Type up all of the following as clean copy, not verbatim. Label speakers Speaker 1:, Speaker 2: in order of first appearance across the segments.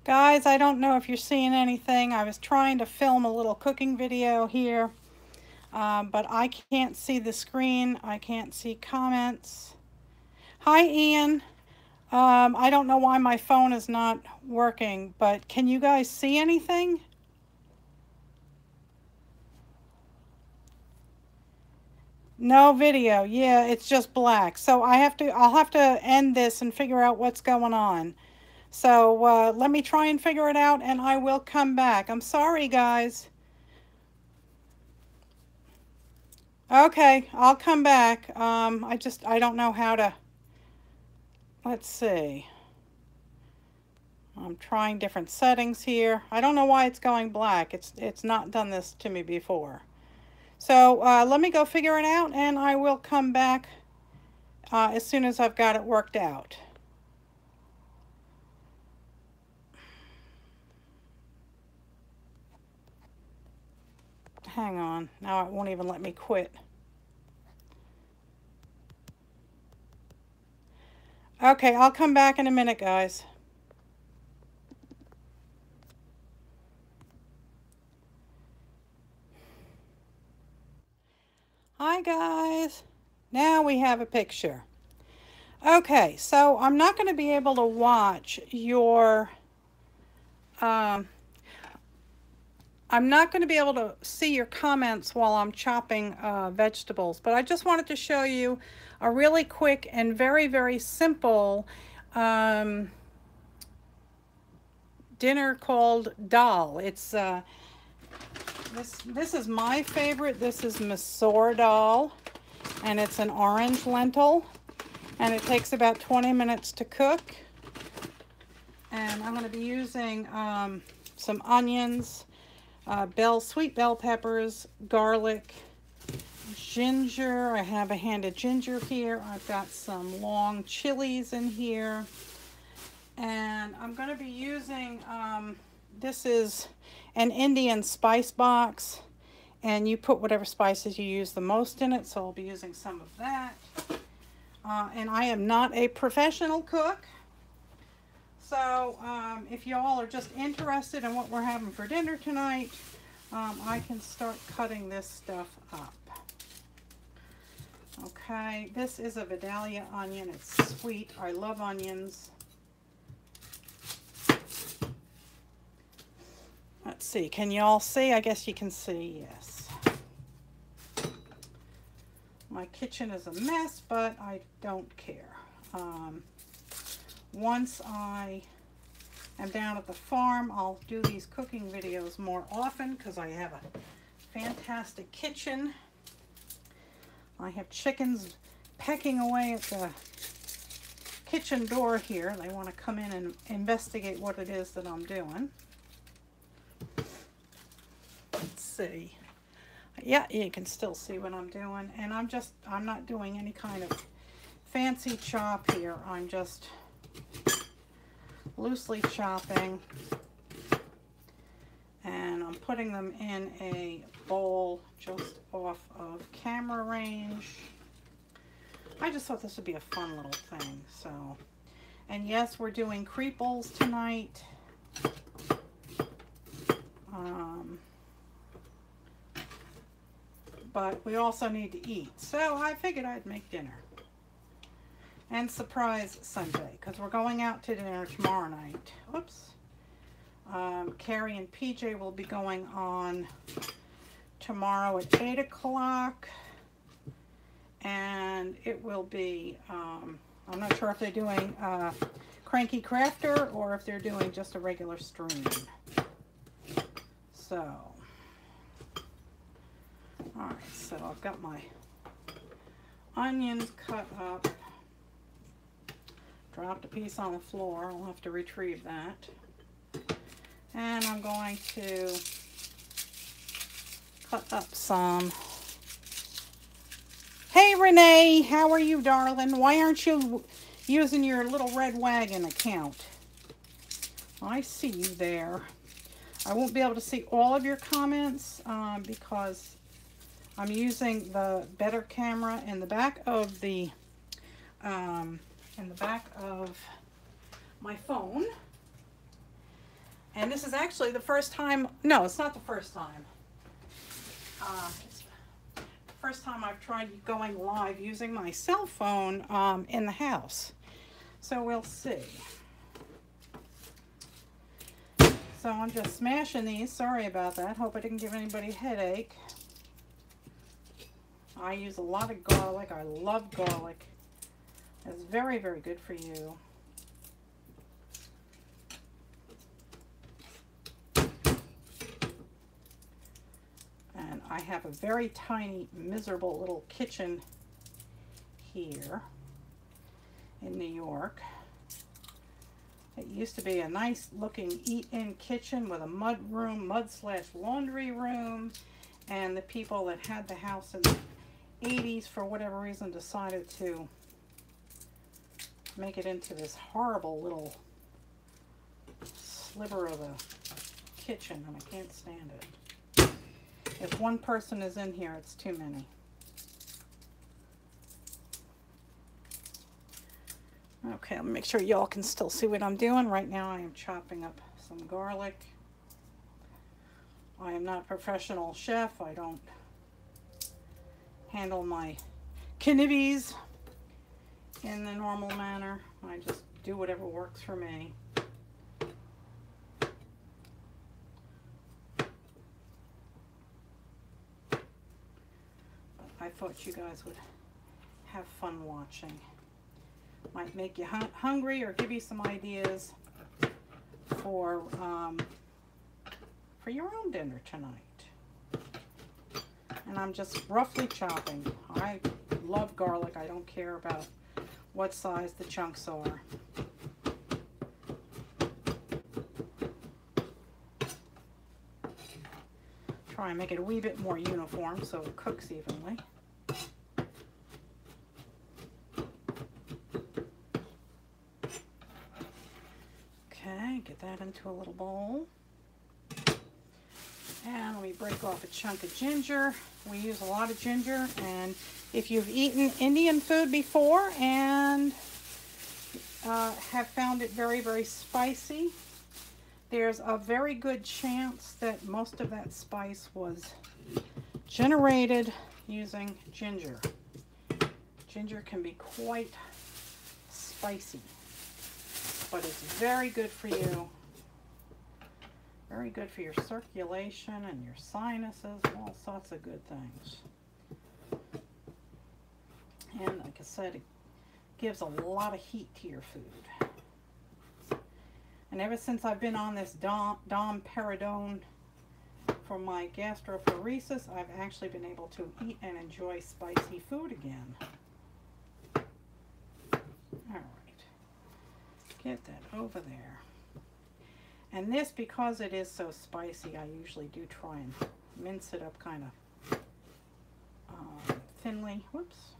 Speaker 1: Guys, I don't know if you're seeing anything. I was trying to film a little cooking video here, but I can't see the screen. I can't see comments. Hi, Ian. I don't know why my phone is not working, but can you guys see anything? No video. Yeah, it's just black. So I'll have to end this and figure out what's going on. So let me try and figure it out and I will come back. I'm sorry, guys. Okay, I'll come back. I don't know how to, let's see. I'm trying different settings here. I don't know why it's going black. It's not done this to me before. So let me go figure it out and I will come back as soon as I've got it worked out. Hang on. Now it won't even let me quit. Okay, I'll come back in a minute, guys. Hi, guys. Now we have a picture. Okay, so I'm not going to be able to watch your... I'm not going to be able to see your comments while I'm chopping vegetables, but I just wanted to show you a really quick and very, very simple dinner called dal. It's this is my favorite. This is Masoor dal, and it's an orange lentil, and it takes about 20 minutes to cook. And I'm going to be using some onions, sweet bell peppers, garlic, ginger. I have a hand of ginger here. I've got some long chilies in here. And I'm going to be using, this is an Indian spice box. And you put whatever spices you use the most in it. So I'll be using some of that. And I am not a professional cook. So if y'all are just interested in what we're having for dinner tonight, I can start cutting this stuff up. Okay, this is a Vidalia onion. It's sweet. I love onions. Let's see. Can y'all see? I guess you can see, yes. My kitchen is a mess, but I don't care. Once I am down at the farm, I'll do these cooking videos more often because I have a fantastic kitchen. I have chickens pecking away at the kitchen door here. They want to come in and investigate what it is that I'm doing. Let's see. Yeah, you can still see what I'm doing. And I'm not doing any kind of fancy chop here. I'm just loosely chopping, and I'm putting them in a bowl just off of camera range. I just thought this would be a fun little thing. So, and yes, we're doing creeples tonight. But we also need to eat, so I figured I'd make dinner. And surprise Sunday, because we're going out to dinner tomorrow night. Whoops. Carrie and PJ will be going on tomorrow at 8 o'clock. And it will be, I'm not sure if they're doing Cranky Crafter or if they're doing just a regular stream. So, alright, so I've got my onions cut up. Dropped a piece on the floor. I'll have to retrieve that. And I'm going to cut up some. Hey Renee, how are you, darling? Why aren't you using your little red wagon account? I see you there. I won't be able to see all of your comments because I'm using the better camera in the back of the my phone. And this is actually the first time, no, it's not the first time. It's the first time I've tried going live using my cell phone in the house. So we'll see. So I'm just smashing these. Sorry about that. Hope I didn't give anybody a headache. I use a lot of garlic. I love garlic. It's very, very good for you. And I have a very tiny, miserable little kitchen here in New York. It used to be a nice looking eat-in kitchen with a mud/laundry room, and the people that had the house in the 80s for whatever reason decided to make it into this horrible little sliver of a kitchen, and I can't stand it. If one person is in here, it's too many. Okay, let me make sure y'all can still see what I'm doing. Right now I am chopping up some garlic. I am not a professional chef. I don't handle my knivies in the normal manner. I just do whatever works for me. But I thought you guys would have fun watching. Might make you hungry or give you some ideas for your own dinner tonight. And I'm just roughly chopping. I love garlic. I don't care about what size the chunks are. Try and make it a wee bit more uniform so it cooks evenly. Okay, get that into a little bowl. And let me break off a chunk of ginger. We use a lot of ginger, and if you've eaten Indian food before and have found it very, very spicy, there's a very good chance that most of that spice was generated using ginger. Ginger can be quite spicy, but it's very good for you. Very good for your circulation and your sinuses, all sorts of good things. And like I said, it gives a lot of heat to your food. And ever since I've been on this domperidone for my gastroparesis, I've actually been able to eat and enjoy spicy food again. All right, get that over there. And this, because it is so spicy, I usually do try and mince it up kind of thinly. Whoops.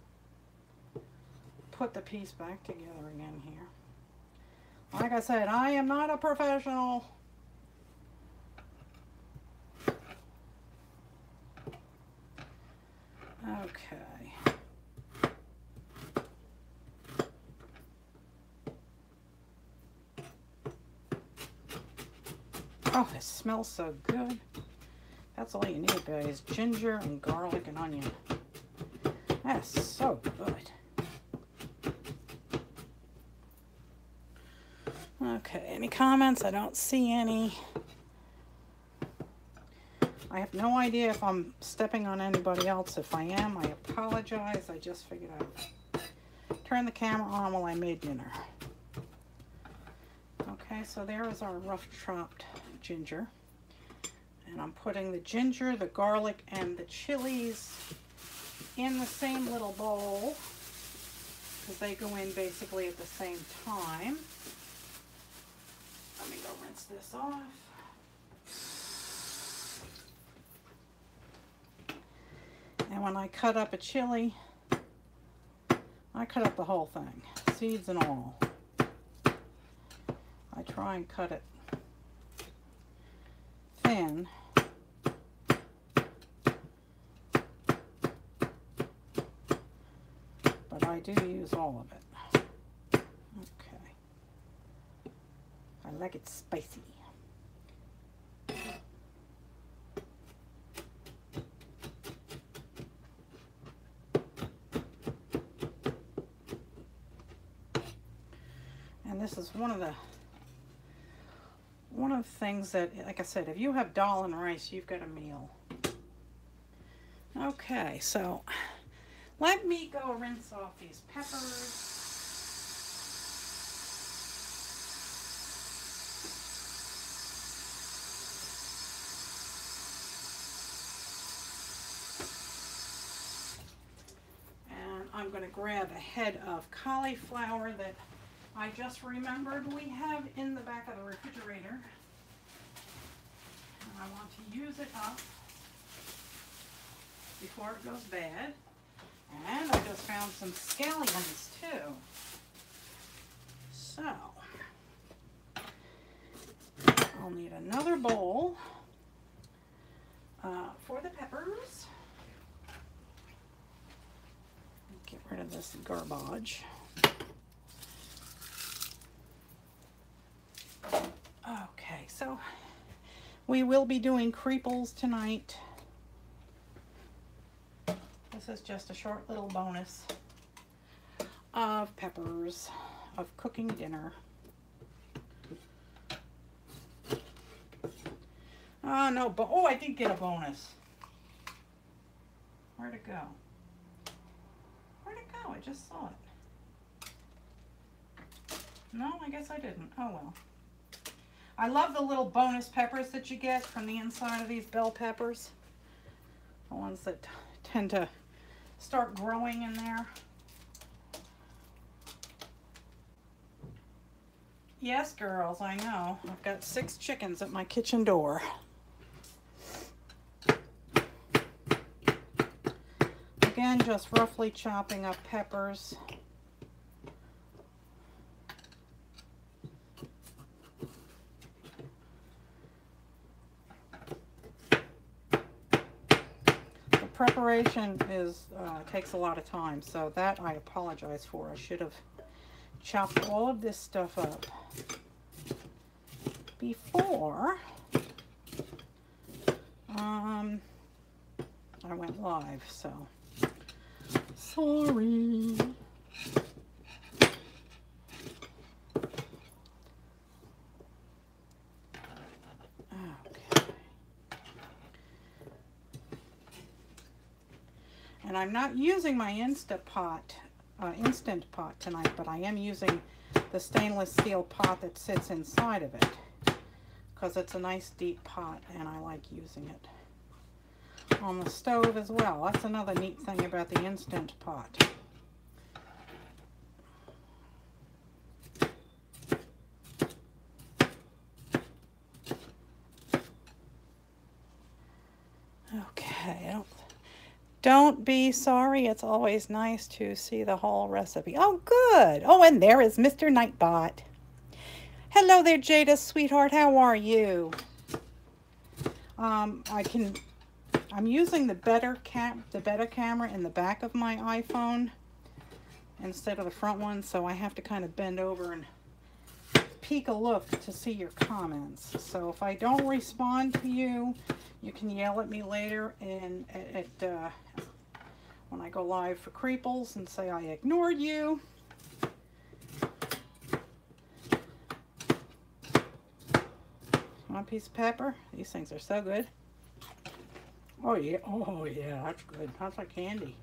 Speaker 1: Put the piece back together again here. Like I said, I am not a professional. Okay. Oh, it smells so good. That's all you need, guys. Ginger and garlic and onion. That's so good. Okay, any comments? I don't see any. I have no idea if I'm stepping on anybody else. If I am, I apologize. I just figured I'd turn the camera on while I made dinner. Okay, so there is our rough chopped ginger. And I'm putting the ginger, the garlic, and the chilies in the same little bowl because they go in basically at the same time. Let me go rinse this off. And when I cut up a chili, I cut up the whole thing, seeds and all. I try and cut it thin. But I do use all of it. Okay. I like it spicy. is one of the things that, like I said, if you have dal and rice, you've got a meal. Okay, so let me go rinse off these peppers. I'm going to grab a head of cauliflower that I just remembered we have in the back of the refrigerator. And I want to use it up before it goes bad. And I just found some scallions too. So, I'll need another bowl for the peppers. Get rid of this garbage. Okay, so we will be doing creeples tonight. This is just a short little bonus of peppers, of cooking dinner. Oh, no, but oh, I did get a bonus. Where'd it go? I just saw it. No, I guess I didn't. Oh well. I love the little bonus peppers that you get from the inside of these bell peppers. The ones that tend to start growing in there. Yes, girls, I know. I've got 6 chickens at my kitchen door. Again, just roughly chopping up peppers. The preparation is takes a lot of time, so that I apologize for. I should have chopped all of this stuff up before I went live, so sorry. Okay. And I'm not using my instant pot tonight, but I am using the stainless steel pot that sits inside of it because it's a nice deep pot and I like using it on the stove as well. That's another neat thing about the instant pot. Okay, don't be sorry. It's always nice to see the whole recipe. Oh, good. Oh, and there is Mr. Nightbot. Hello there, Jada, sweetheart. How are you? I'm using the better camera in the back of my iPhone instead of the front one, so I have to kind of bend over and peek a look to see your comments. So if I don't respond to you, you can yell at me later and when I go live for creeples and say I ignored you. One piece of pepper. These things are so good. Oh yeah, that's good. That's like candy.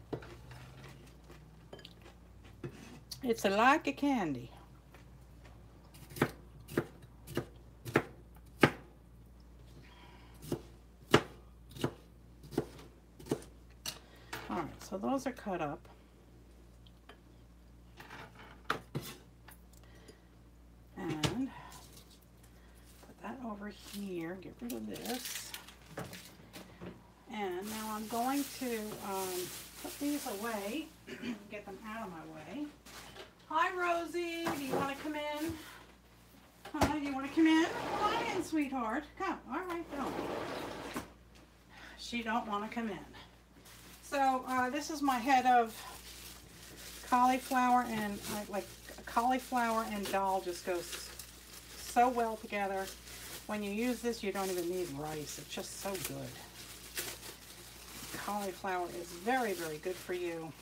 Speaker 1: It's like a candy. Alright, so those are cut up. And put that over here. Get rid of this. And now I'm going to put these away, get them out of my way. Hi, Rosie. Do you want to come in? Hi, do you want to come in? Come on in, sweetheart. Come. All right, go. She don't want to come in. So this is my head of cauliflower, and like cauliflower and dal just goes so well together. When you use this, you don't even need rice. It's just so good. Cauliflower is very, very good for you.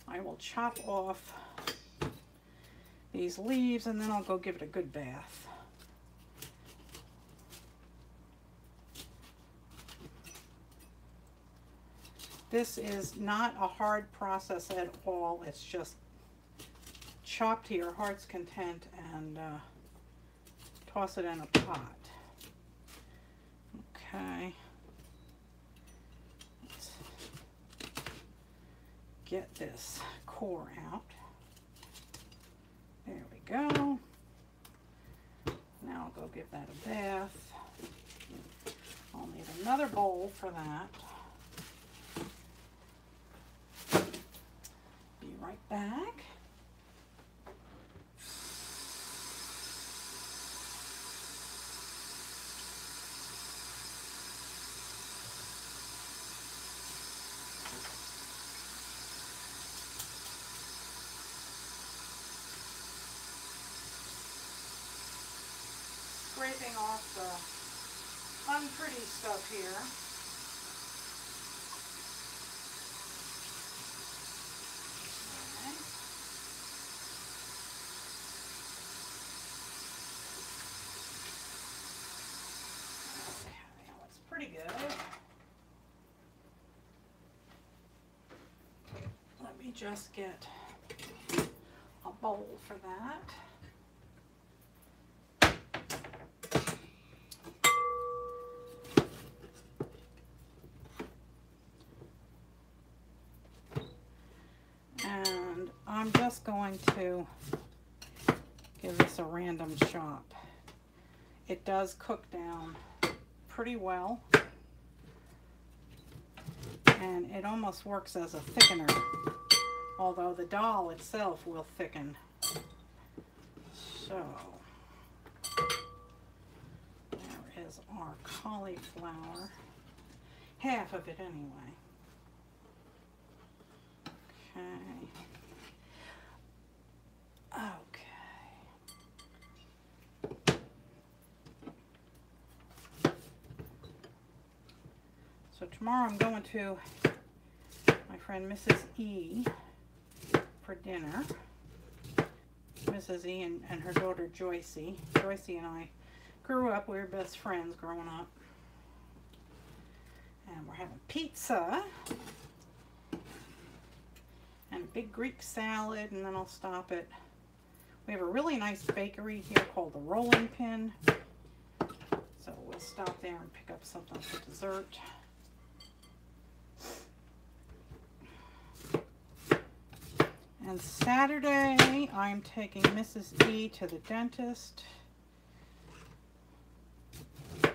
Speaker 1: I will chop off these leaves, and then I'll go give it a good bath. This is not a hard process at all. It's just chop to your heart's content and toss it in a pot. Okay. Let's get this core out. There we go. Now I'll go give that a bath. I'll need another bowl for that. Be right back. Scraping off the unpretty stuff here. Okay, that looks pretty good. Let me just get a bowl for that. And I'm just going to give this a random chop. It does cook down pretty well, and it almost works as a thickener, although the dal itself will thicken. So there is our cauliflower, half of it anyway. Okay. So tomorrow I'm going to my friend Mrs. E for dinner. Mrs. E and her daughter Joycey. Joycey and I grew up, we were best friends growing up. And we're having pizza. And a big Greek salad, and then I'll stop at, we have a really nice bakery here called the Rolling Pin. So we'll stop there and pick up something for dessert. And Saturday, I'm taking Mrs. E to the dentist. So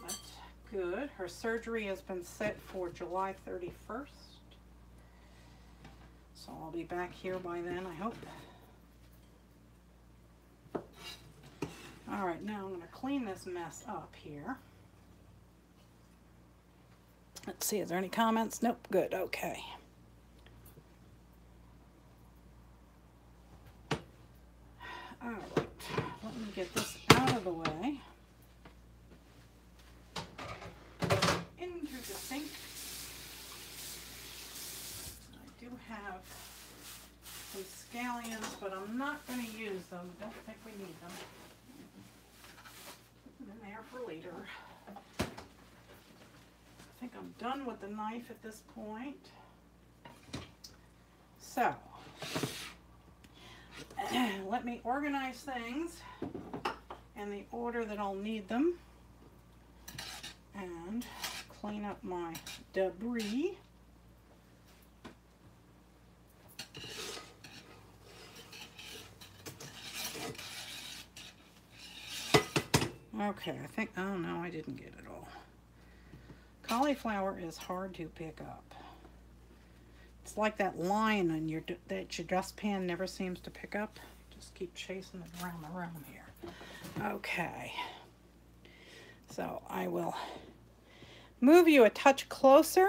Speaker 1: that's good. Her surgery has been set for July 31st. So I'll be back here by then, I hope. All right, now I'm going to clean this mess up here. Let's see, is there any comments? Nope, good, okay. All right, let me get this out of the way. Into the sink. I do have some scallions, but I'm not going to use them. I don't think we need them. Put them in there for later. I think I'm done with the knife at this point. So, let me organize things in the order that I'll need them and clean up my debris. Okay, I think, oh no, I didn't get it all. Cauliflower is hard to pick up. It's like that line on your that your dustpan never seems to pick up. Just keep chasing it around the room here. Okay. So I will move you a touch closer.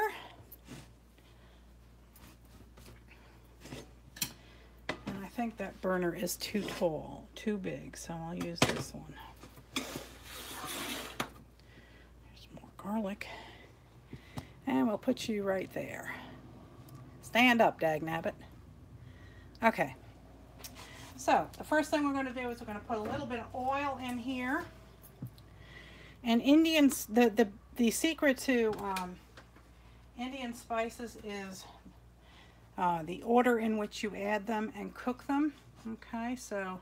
Speaker 1: And I think that burner is too tall, too big, so I'll use this one. There's more garlic. And we'll put you right there. Stand up, dagnabbit. Okay. So the first thing we're going to do is we're going to put a little bit of oil in here. And Indians, the secret to Indian spices is the order in which you add them and cook them. Okay, so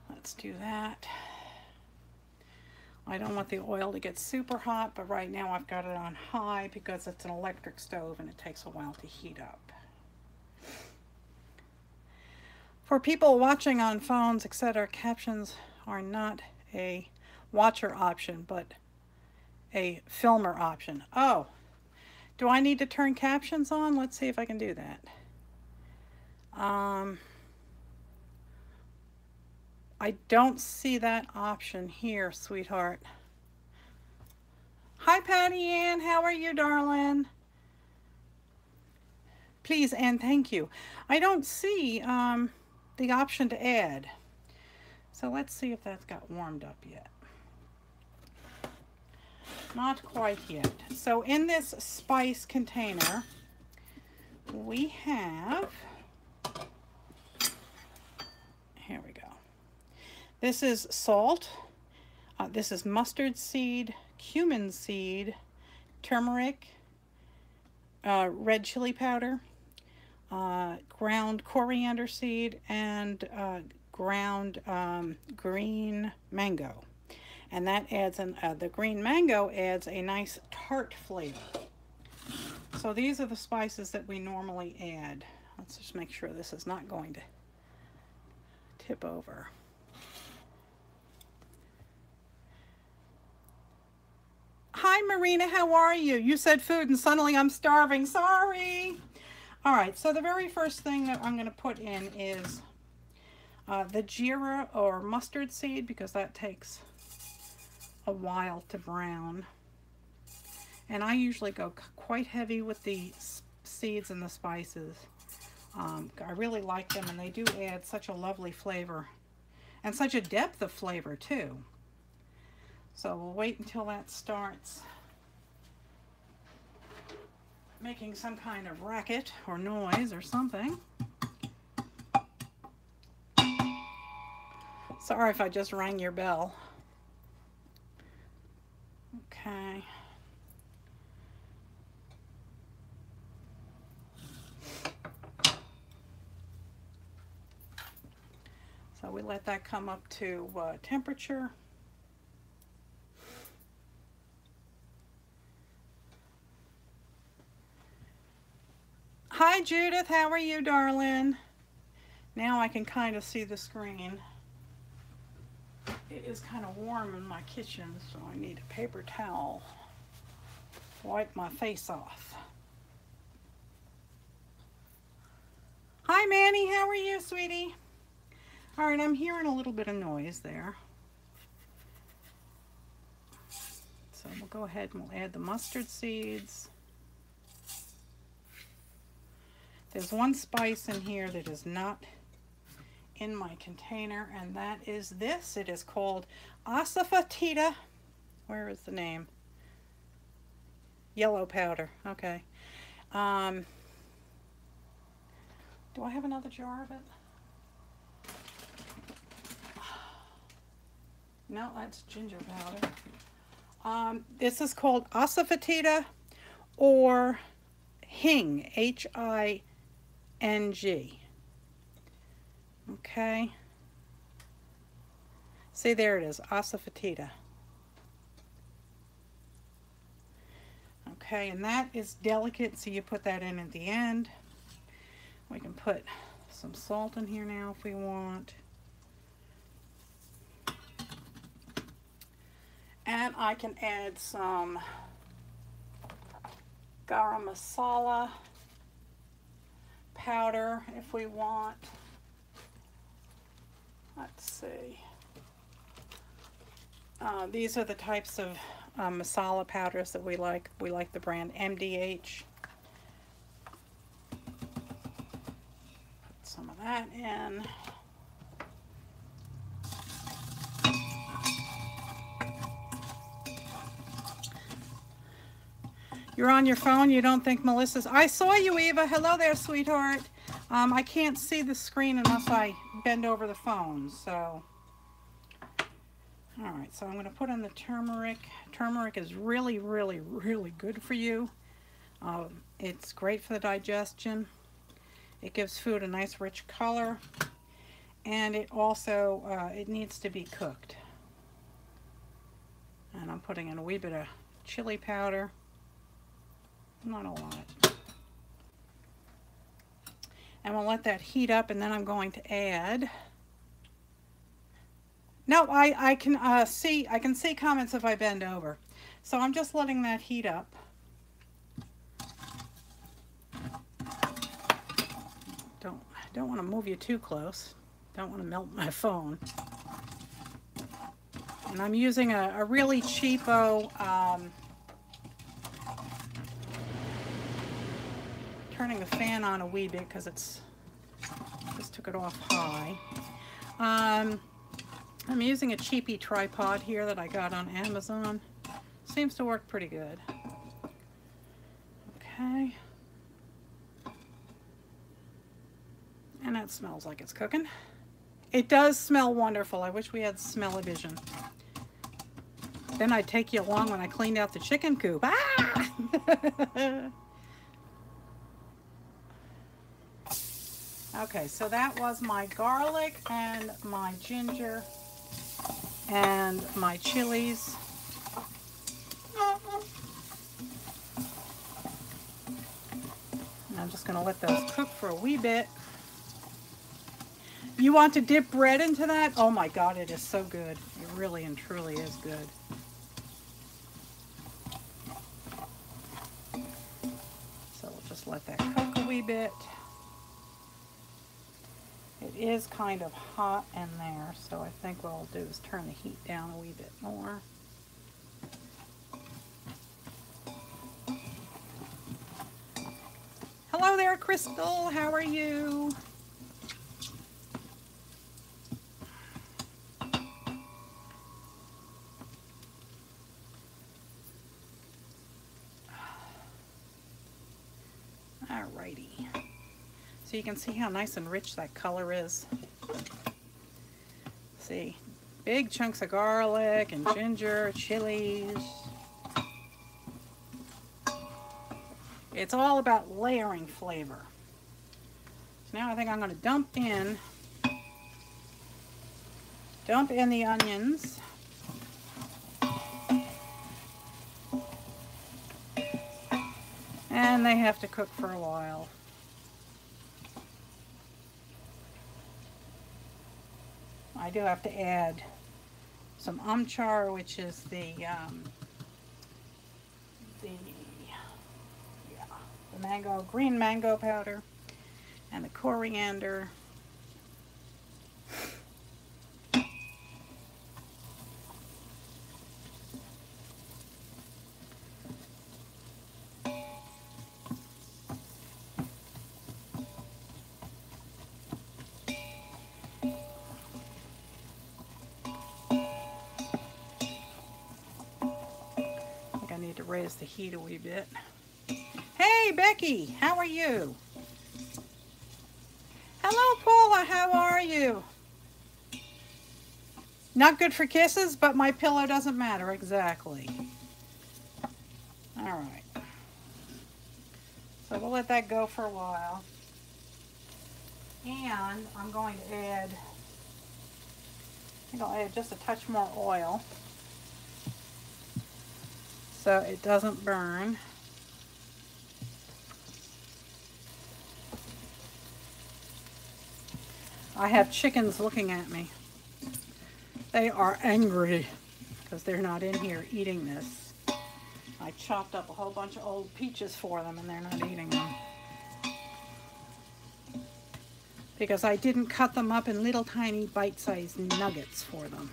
Speaker 1: let's do that. I don't want the oil to get super hot, but right now I've got it on high because it's an electric stove and it takes a while to heat up. For people watching on phones, etc., captions are not a watcher option, but a filmer option. Oh, do I need to turn captions on? Let's see if I can do that. I don't see that option here, sweetheart. Hi, Patty Ann. How are you, darling? Please and thank you. I don't see the option to add. So let's see if that's got warmed up yet. Not quite yet. So in this spice container, we have, here we go. This is salt. This is mustard seed, cumin seed, turmeric, red chili powder, ground coriander seed, and ground green mango. And that adds the green mango adds a nice tart flavor. So these are the spices that we normally add. Let's just make sure this is not going to tip over. Hi Marina, how are you? You said food and suddenly I'm starving. Sorry. All right, so the very first thing that I'm going to put in is the jeera or mustard seed, because that takes a while to brown. And I usually go quite heavy with the seeds and the spices. I really like them, and they do add such a lovely flavor and such a depth of flavor too. So we'll wait until that starts making some kind of racket or noise or something. Sorry if I just rang your bell. Okay. So we let that come up to temperature. Hi Judith, how are you, darling? Now I can kind of see the screen. It is kind of warm in my kitchen, so I need a paper towel to wipe my face off. Hi Manny, how are you, sweetie? All right, I'm hearing a little bit of noise there. So we'll go ahead and we'll add the mustard seeds. There's one spice in here that is not in my container, and that is this. It is called asafoetida. Where is the name? Yellow powder. Okay. Do I have another jar of it? No, that's ginger powder. This is called asafoetida or hing, H-I-N-G. Okay. See, there it is, asafoetida. Okay, and that is delicate, so you put that in at the end. We can put some salt in here now if we want. And I can add some garam masala powder if we want. Let's see. These are the types of masala powders that we like. We like the brand MDH. Put some of that in. You're on your phone, you don't think Melissa's... I saw you, Eva. Hello there, sweetheart. I can't see the screen unless I bend over the phone. So, all right, so I'm going to put in the turmeric. Turmeric is really, really, really good for you. It's great for the digestion. It gives food a nice rich color. And it also, it needs to be cooked. And I'm putting in a wee bit of chili powder. Not a lot. And we'll let that heat up, and then I'm going to add... No, I can see comments if I bend over. So I'm just letting that heat up. Don't want to move you too close. Don't want to melt my phone. And I'm using a really cheapo, turning the fan on a wee bit because it's, just took it off high. I'm using a cheapy tripod here that I got on Amazon. Seems to work pretty good. Okay. And that smells like it's cooking. It does smell wonderful. I wish we had smell-o-vision. Then I'd take you along when I cleaned out the chicken coop. Ah! Okay, so that was my garlic and my ginger and my chilies. And I'm just going to let those cook for a wee bit. You want to dip bread into that? Oh my God, it is so good. It really and truly is good. So we'll just let that cook a wee bit. It is kind of hot in there, so I think what I'll do is turn the heat down a wee bit more. Hello there, Crystal. How are you? Alrighty. So you can see how nice and rich that color is. See, big chunks of garlic and ginger, chilies. It's all about layering flavor. So now I think I'm going to dump in the onions. And they have to cook for a while. I do have to add some umchar, which is the green mango powder, and the coriander. To raise the heat a wee bit. Hey Becky, how are you? Hello Paula, how are you? Not good for kisses, but my pillow doesn't matter exactly. All right. So we'll let that go for a while. And I'm going to add, I think I'll add just a touch more oil, so it doesn't burn. I have chickens looking at me. They are angry because they're not in here eating this. I chopped up a whole bunch of old peaches for them and they're not eating them. Because I didn't cut them up in little tiny bite-sized nuggets for them.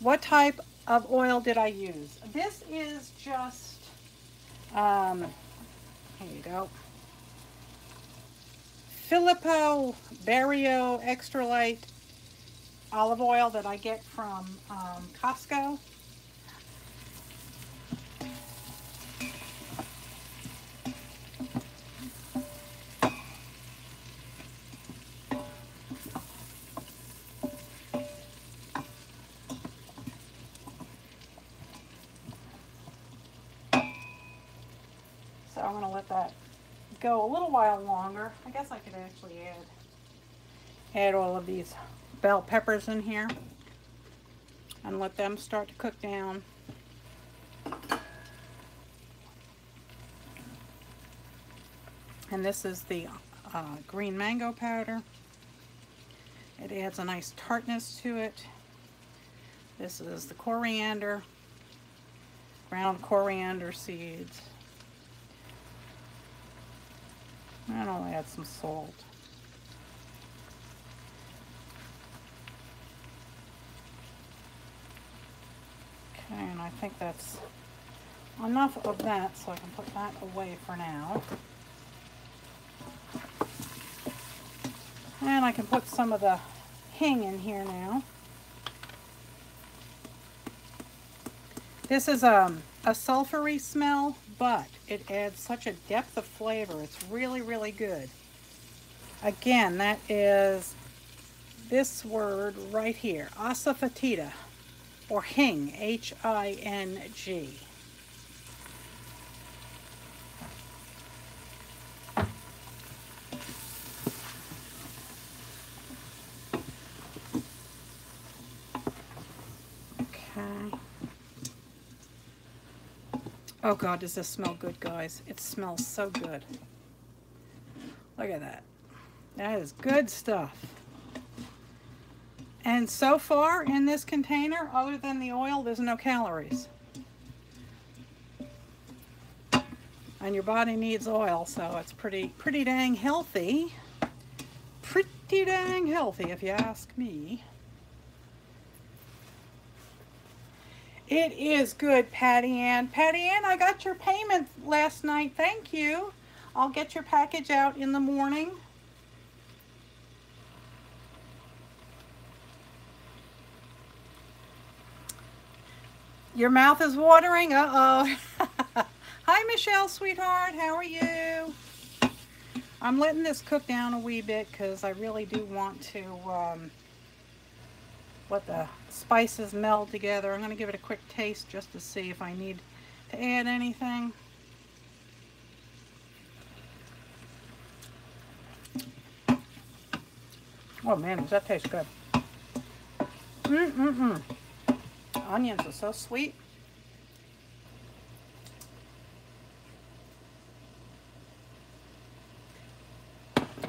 Speaker 1: What type of oil did I use? This is just, here you go, Filippo Barrio Extra Light olive oil that I get from Costco. go a little while longer. I guess I could actually add all of these bell peppers in here and let them start to cook down. And this is the green mango powder. It adds a nice tartness to it. This is the coriander, ground coriander seeds. And I'll add some salt. Okay, and I think that's enough of that, so I can put that away for now. And I can put some of the hing in here now. This is a sulfury smell, but it adds such a depth of flavor. It's really, really good. Again, that is this word right here, asafoetida, or hing, H-I-N-G. Oh God, does this smell good, guys? It smells so good. Look at that. That is good stuff. And so far in this container, other than the oil, there's no calories. And your body needs oil, so it's pretty dang healthy. Pretty dang healthy, if you ask me. It is good, Patty Ann. Patty Ann, I got your payment last night. Thank you. I'll get your package out in the morning. Your mouth is watering? Uh-oh. Hi, Michelle, sweetheart. How are you? I'm letting this cook down a wee bit because I really do want to let the spices meld together. I'm going to give it a quick taste just to see if I need to add anything. Oh man, does that taste good. Onions are so sweet.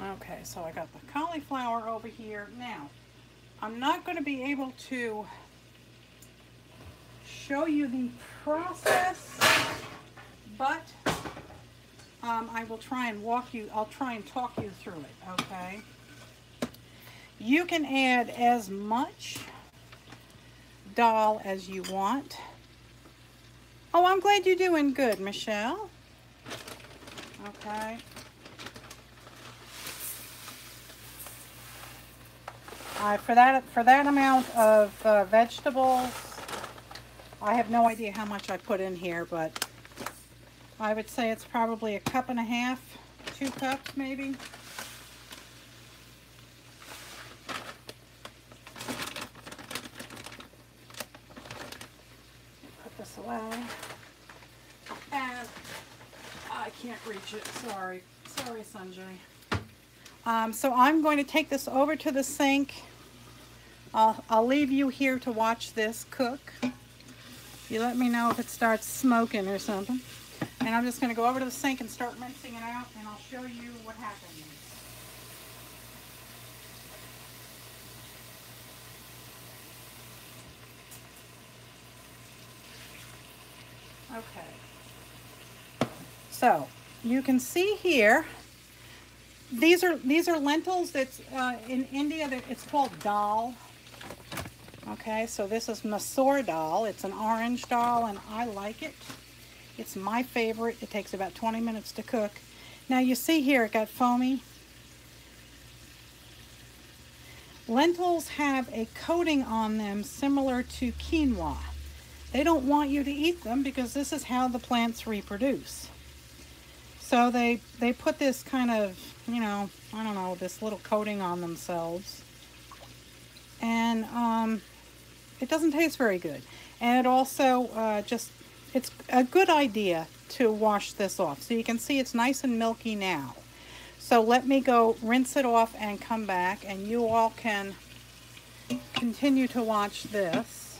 Speaker 1: Okay, so I got the cauliflower over here. Now, I'm not going to be able to show you the process, but I will try and I'll try and talk you through it, okay? You can add as much dal as you want. Oh, I'm glad you're doing good, Michelle. Okay. For that amount of vegetables, I have no idea how much I put in here, but I would say it's probably 1.5 cups, 2 cups maybe. Put this away. And I can't reach it. Sorry, Sanjay. So I'm going to take this over to the sink. I'll leave you here to watch this cook. You let me know if it starts smoking or something. And I'm just going to go over to the sink and start rinsing it out, and I'll show you what happens. Okay. So you can see here, these are lentils. That's in India. It's called dal. Okay, so this is masoor dal. It's an orange dal, and I like it. It's my favorite. It takes about 20 minutes to cook. Now you see here it got foamy. Lentils have a coating on them similar to quinoa. They don't want you to eat them because this is how the plants reproduce. So they put this kind of, you know, I don't know, this little coating on themselves. And it doesn't taste very good. And it also it's a good idea to wash this off. So you can see it's nice and milky now. So let me go rinse it off and come back, and you all can continue to watch this.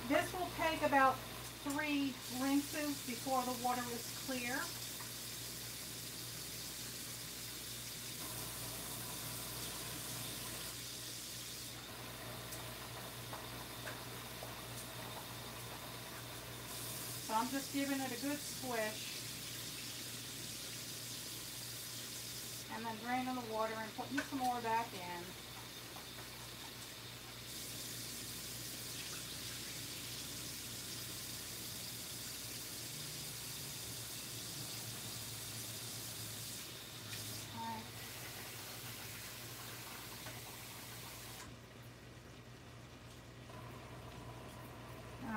Speaker 1: This will take about 3 rinses before the water is clear. So I'm just giving it a good squish. And then draining the water and putting some more back in.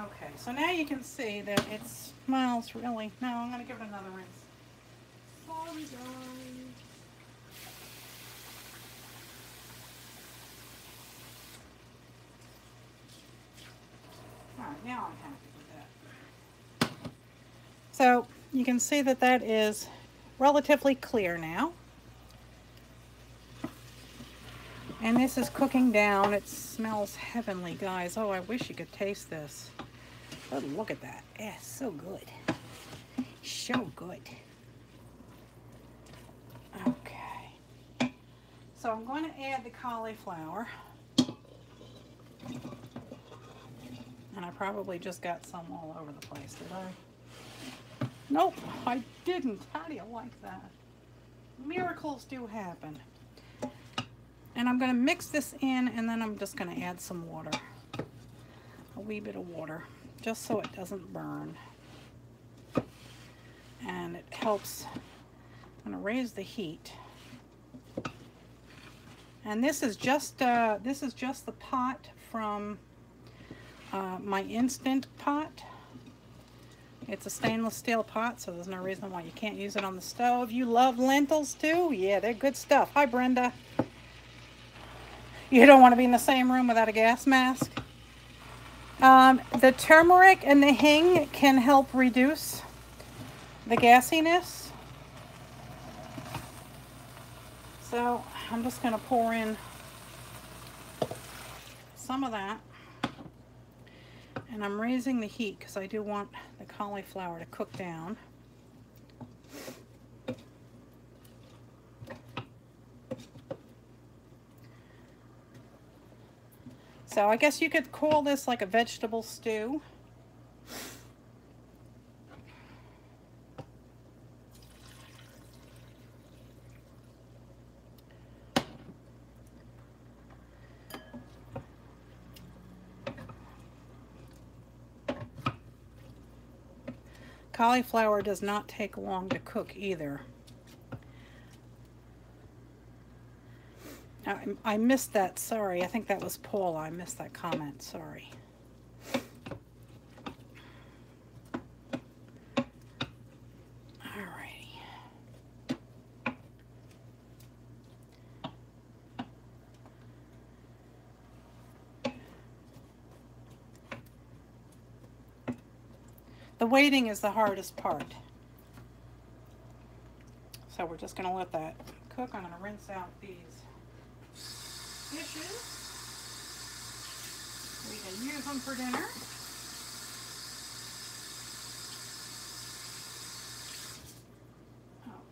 Speaker 1: Okay, so now you can see that it smells really... No, I'm going to give it another rinse. Sorry, guys. Alright, now I'm happy with that. So, you can see that that is relatively clear now. And this is cooking down. It smells heavenly, guys. Oh, I wish you could taste this. Oh, look at that. Yeah, so good. So good. Okay. So I'm going to add the cauliflower. And I probably just got some all over the place, did I? Nope, I didn't. How do you like that? Miracles do happen. And I'm going to mix this in, and then I'm just going to add some water. A wee bit of water, just so it doesn't burn. And it helps. I'm going to raise the heat. And this is just the pot from my Instant pot. It's a stainless steel pot, so there's no reason why you can't use it on the stove. You love lentils too? Yeah, they're good stuff. Hi, Brenda. You don't want to be in the same room without a gas mask. The turmeric and the hing can help reduce the gassiness. So I'm just going to pour in some of that. And I'm raising the heat because I do want the cauliflower to cook down. So I guess you could call this like a vegetable stew. Cauliflower does not take long to cook either. I missed that, sorry. I think that was Paula. I missed that comment, sorry. Alrighty. The waiting is the hardest part. So we're just going to let that cook. I'm going to rinse out these dishes. We can use them for dinner.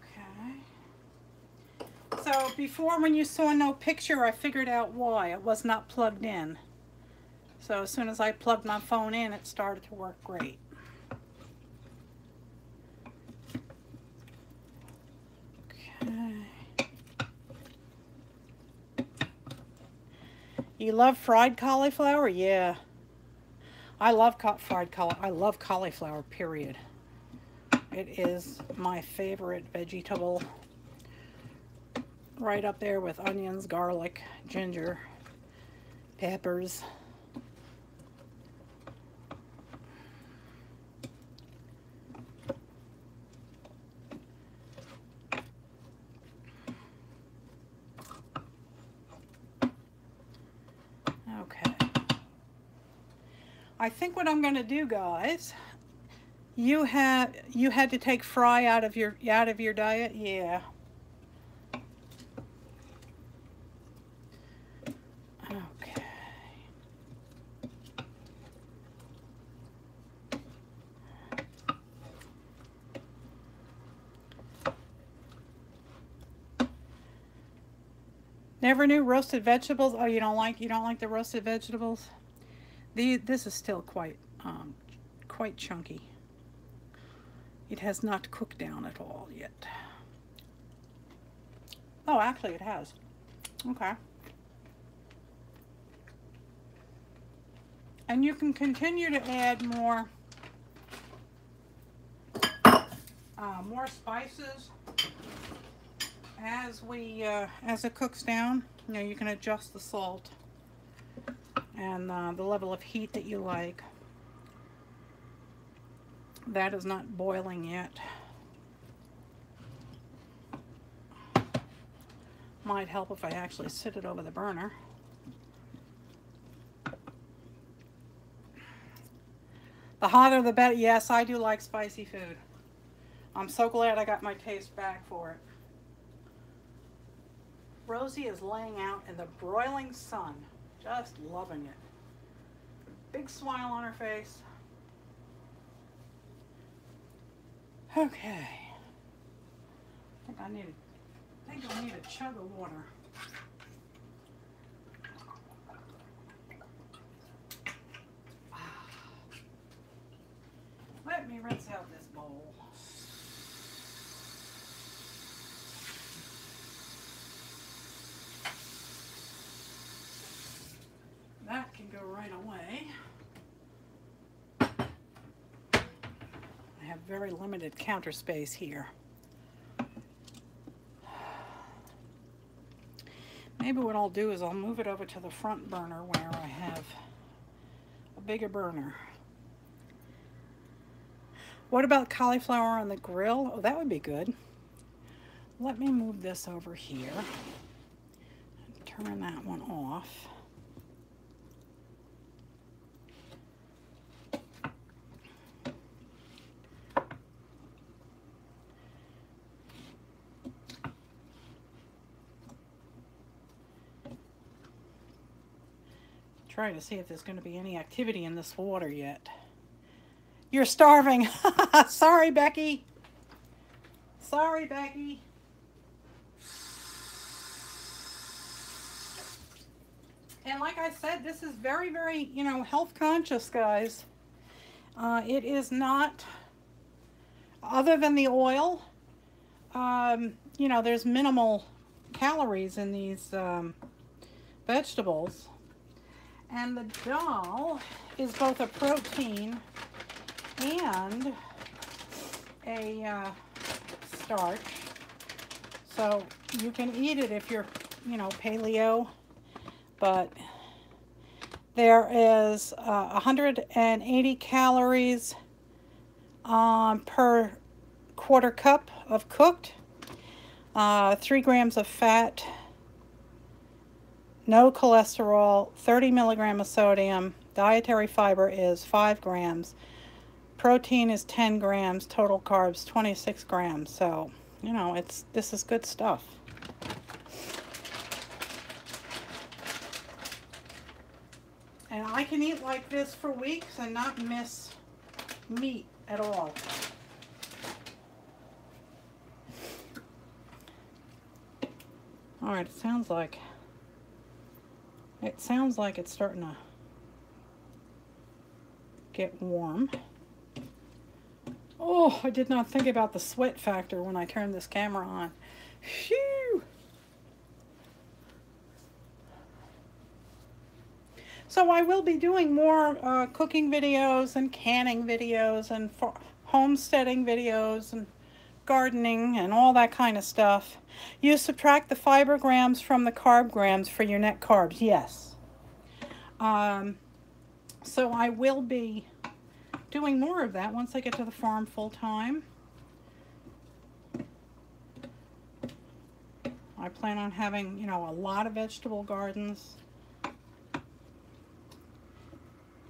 Speaker 1: Okay. So before, when you saw no picture, I figured out why. It was not plugged in. So as soon as I plugged my phone in, it started to work great. You love fried cauliflower? Yeah. I love fried cauliflower. I love cauliflower, period. It is my favorite vegetable. Right up there with onions, garlic, ginger, peppers. I think what I'm going to do, guys, you had to take fry out of your diet? Yeah. Okay. Never knew roasted vegetables. Oh, you don't like the roasted vegetables? This is still quite chunky. It has not cooked down at all yet. Oh, actually it has. Okay. And you can continue to add more spices as it cooks down. You know, you can adjust the salt and the level of heat that you like. That is not boiling yet. Might help if I actually sit it over the burner. The hotter the better. Yes, I do like spicy food. I'm so glad I got my taste back for it. Rosie is laying out in the broiling sun, just loving it. Big smile on her face. Okay. I think I need a chug of water. Let me rinse out this bowl. That can go right away. I have very limited counter space here. Maybe what I'll do is I'll move it over to the front burner where I have a bigger burner. What about cauliflower on the grill? Oh, that would be good. Let me move this over here and turn that one off. Try to see if there's going to be any activity in this water yet. You're starving. Sorry, Becky. Sorry, Becky. And like I said, this is very, very, you know, health conscious, guys. It is not, other than the oil, you know, there's minimal calories in these vegetables. And the dal is both a protein and a starch. So you can eat it if you're, you know, paleo. But there is 180 calories per quarter cup of cooked, 3 grams of fat, no cholesterol, 30 milligrams of sodium, dietary fiber is 5 grams, protein is 10 grams, total carbs 26 grams. So, you know, this is good stuff. And I can eat like this for weeks and not miss meat at all. All right, it sounds like it's starting to get warm. Oh, I did not think about the sweat factor when I turned this camera on. Phew! So I will be doing more cooking videos and canning videos and homesteading videos and gardening and all that kind of stuff. You subtract the fiber grams from the carb grams for your net carbs. Yes. So I will be doing more of that once I get to the farm full time. I plan on having, you know, a lot of vegetable gardens.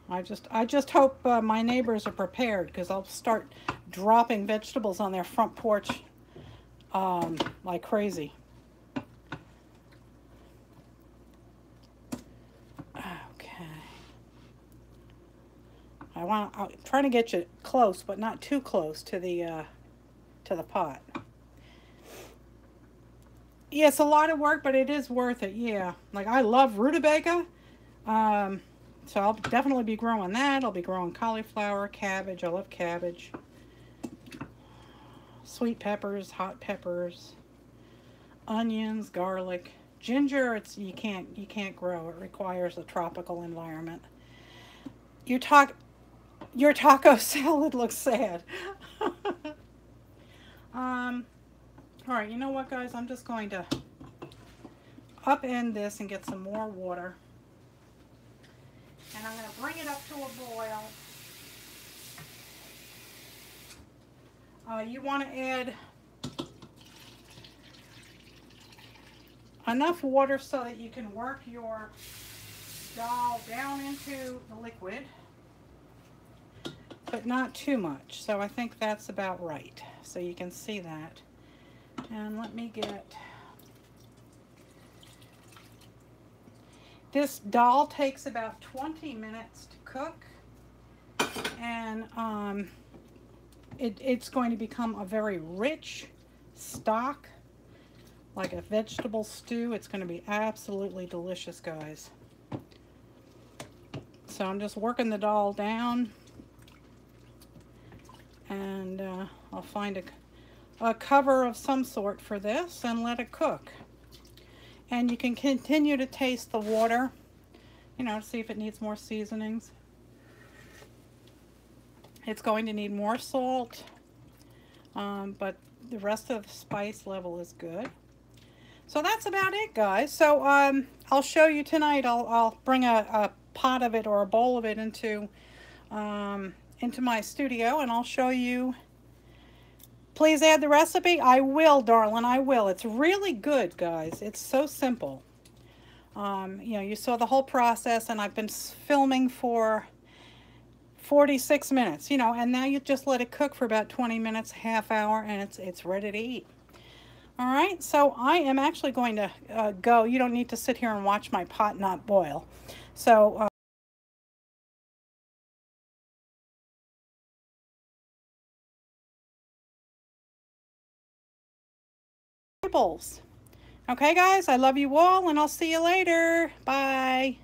Speaker 1: I just hope my neighbors are prepared, because I'll start dropping vegetables on their front porch like crazy. Okay. I'm trying to get you close, but not too close to the pot. Yeah, it's a lot of work, but it is worth it. Yeah, like I love rutabaga. So I'll definitely be growing that. I'll be growing cauliflower, cabbage. I love cabbage. Sweet peppers, hot peppers, onions, garlic, ginger. You can't grow. It requires a tropical environment. Your taco salad looks sad. All right, you know what, guys? I'm just going to upend this and get some more water. And I'm going to bring it up to a boil. You want to add enough water so that you can work your dal down into the liquid, but not too much. So I think that's about right. So you can see that. And let me get... This dal takes about 20 minutes to cook, and it's going to become a very rich stock, like a vegetable stew. It's going to be absolutely delicious, guys. So I'm just working the dal down, and I'll find a cover of some sort for this and let it cook. And you can continue to taste the water, you know, to see if it needs more seasonings. It's going to need more salt, but the rest of the spice level is good. So that's about it, guys. So I'll show you tonight. I'll bring a pot of it or a bowl of it into my studio, and I'll show you. Please add the recipe. I will, darling, I will. It's really good, guys. It's so simple. You know, you saw the whole process, and I've been filming for 46 minutes, you know, and now you just let it cook for about 20 minutes, half hour, and it's ready to eat. All right, so I am actually going to go. You don't need to sit here and watch my pot not boil. So okay, guys, I love you all, and I'll see you later. Bye.